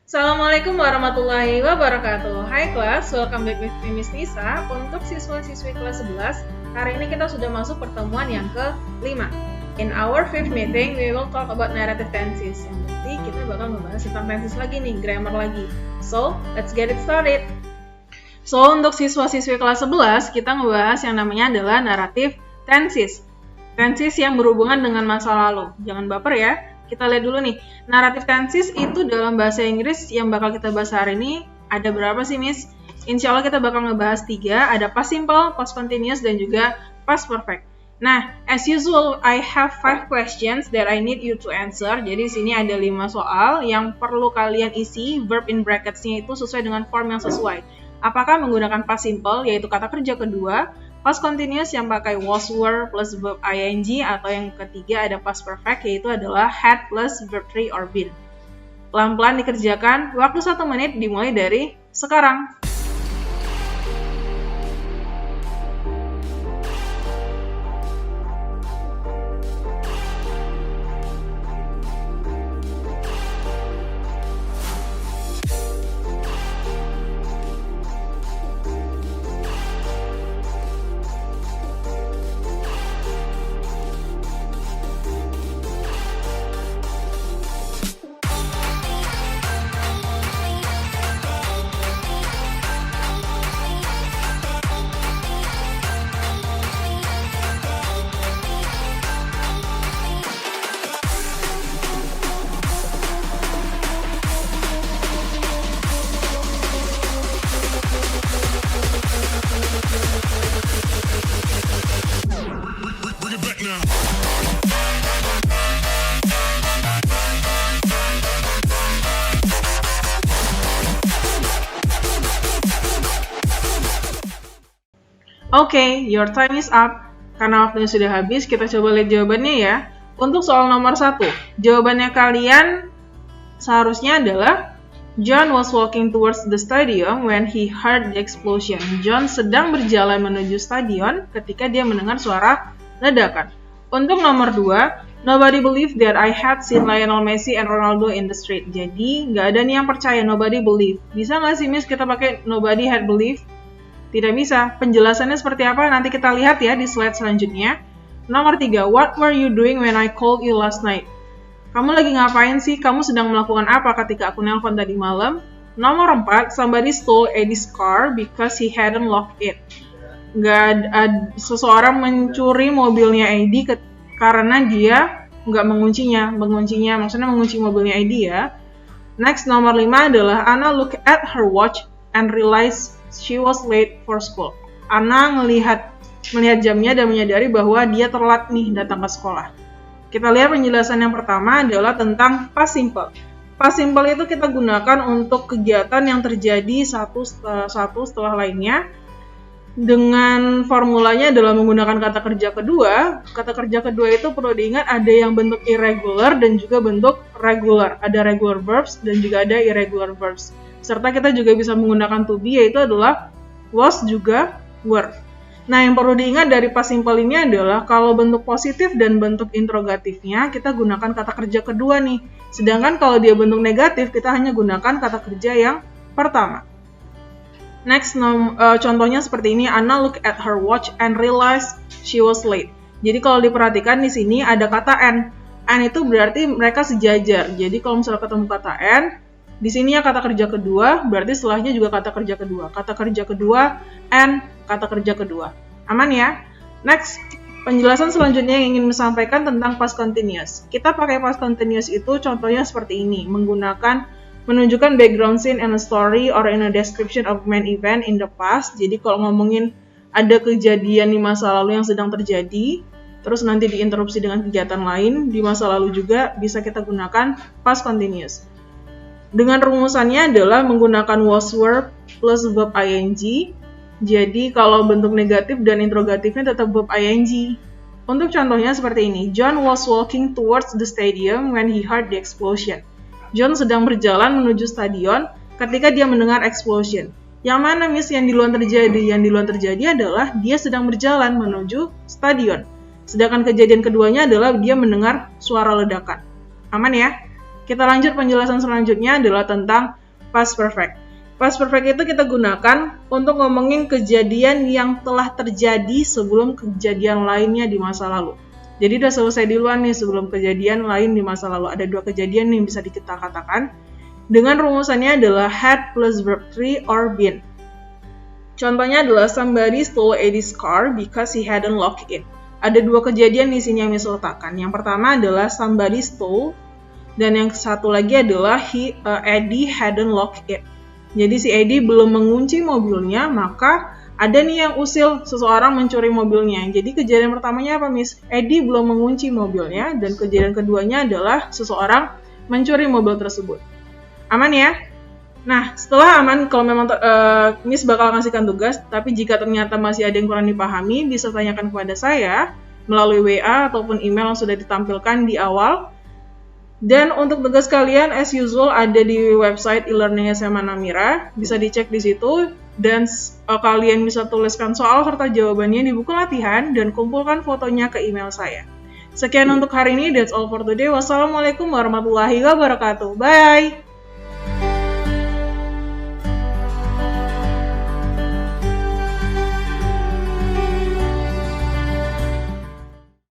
Assalamualaikum warahmatullahi wabarakatuh. Hai kelas, welcome back with me Miss Nisa. Untuk siswa-siswi kelas 11, hari ini kita sudah masuk pertemuan yang ke-5. In our fifth meeting, we will talk about narrative tenses. Yang berarti kita bakal membahas tentang tenses lagi nih, grammar lagi. So, let's get it started. So, untuk siswa-siswi kelas 11, kita ngebahas yang namanya adalah narrative tenses. Tenses yang berhubungan dengan masa lalu. Jangan baper ya. Kita lihat dulu nih, narrative tenses itu dalam bahasa Inggris yang bakal kita bahas hari ini ada berapa sih, Miss? Insya Allah kita bakal ngebahas 3, ada past simple, past continuous, dan juga past perfect. Nah, as usual, I have 5 questions that I need you to answer. Jadi di sini ada 5 soal yang perlu kalian isi, verb in brackets-nya itu sesuai dengan form yang sesuai. Apakah menggunakan past simple, yaitu kata kerja kedua, past continuous yang pakai was were plus verb ing, atau yang ketiga ada past perfect yaitu adalah had plus verb 3 or been. Pelan-pelan dikerjakan, waktu 1 menit dimulai dari sekarang. Oke, your time is up. Karena waktunya sudah habis, kita coba lihat jawabannya ya. Untuk soal nomor 1, jawabannya kalian seharusnya adalah John was walking towards the stadium when he heard the explosion. John sedang berjalan menuju stadion ketika dia mendengar suara ledakan. Untuk nomor 2, nobody believed that I had seen Lionel Messi and Ronaldo in the street. Jadi, nggak ada nih yang percaya, nobody believed. Bisa nggak sih, Miss, kita pakai nobody had believed? Tidak bisa. Penjelasannya seperti apa? Nanti kita lihat ya di slide selanjutnya. Nomor 3, what were you doing when I called you last night? Kamu lagi ngapain sih? Kamu sedang melakukan apa ketika aku nelpon tadi malam? Nomor 4, somebody stole Eddie's car because he hadn't locked it. Seseorang mencuri mobilnya Eddie karena dia nggak menguncinya. Maksudnya mengunci mobilnya Eddie ya. Next, nomor 5 adalah Anna looked at her watch and realized she was late for school. Anna melihat jamnya dan menyadari bahwa dia telat nih datang ke sekolah. Kita lihat penjelasan yang pertama adalah tentang past simple. Past simple itu kita gunakan untuk kegiatan yang terjadi satu setelah lainnya. Dengan formulanya adalah menggunakan kata kerja kedua. Kata kerja kedua itu perlu diingat ada yang bentuk irregular dan juga bentuk regular. Ada regular verbs dan juga ada irregular verbs. Serta kita juga bisa menggunakan to be, yaitu adalah was juga were. Nah, yang perlu diingat dari past simple ini adalah kalau bentuk positif dan bentuk interrogatifnya kita gunakan kata kerja kedua nih. Sedangkan kalau dia bentuk negatif kita hanya gunakan kata kerja yang pertama. Next, contohnya seperti ini. Anna looked at her watch and realized she was late. Jadi kalau diperhatikan di sini ada kata and. And itu berarti mereka sejajar. Jadi kalau misalnya ketemu kata and, di sini ya kata kerja kedua, berarti setelahnya juga kata kerja kedua. Kata kerja kedua and kata kerja kedua. Aman ya? Next, penjelasan selanjutnya yang ingin disampaikan tentang past continuous. Kita pakai past continuous itu contohnya seperti ini, menunjukkan background scene in a story or in a description of main event in the past. Jadi kalau ngomongin ada kejadian di masa lalu yang sedang terjadi, terus nanti diinterupsi dengan kegiatan lain di masa lalu juga bisa kita gunakan past continuous. Dengan rumusannya adalah menggunakan was were plus verb ing. Jadi kalau bentuk negatif dan interrogatifnya tetap verb ing. Untuk contohnya seperti ini. John was walking towards the stadium when he heard the explosion. John sedang berjalan menuju stadion ketika dia mendengar explosion. Yang mana, Miss, yang duluan terjadi? Yang duluan terjadi adalah dia sedang berjalan menuju stadion. Sedangkan kejadian keduanya adalah dia mendengar suara ledakan. Aman ya? Kita lanjut penjelasan selanjutnya adalah tentang past perfect. Past perfect itu kita gunakan untuk ngomongin kejadian yang telah terjadi sebelum kejadian lainnya di masa lalu. Jadi udah selesai duluan nih sebelum kejadian lain di masa lalu. Ada 2 kejadian yang bisa kita katakan. Dengan rumusannya adalah had plus verb 3 or been. Contohnya adalah somebody stole Eddie's car because he hadn't locked it. Ada 2 kejadian di sini yang bisa letakkan. Yang pertama adalah somebody stole, dan yang satu lagi adalah Eddie hadn't locked it. Jadi si Eddie belum mengunci mobilnya, maka ada nih yang usil seseorang mencuri mobilnya. Jadi kejadian pertamanya apa, Miss? Eddie belum mengunci mobilnya, dan kejadian keduanya adalah seseorang mencuri mobil tersebut. Aman ya? Nah, setelah aman, kalau memang Miss bakal ngasihkan tugas, tapi jika ternyata masih ada yang kurang dipahami, bisa tanyakan kepada saya melalui WA ataupun email yang sudah ditampilkan di awal. Dan untuk tugas kalian, as usual, ada di website e-learning SMA Namira, bisa dicek di situ, dan kalian bisa tuliskan soal serta jawabannya di buku latihan, dan kumpulkan fotonya ke email saya. Sekian untuk hari ini, that's all for today. Wassalamualaikum warahmatullahi wabarakatuh. Bye!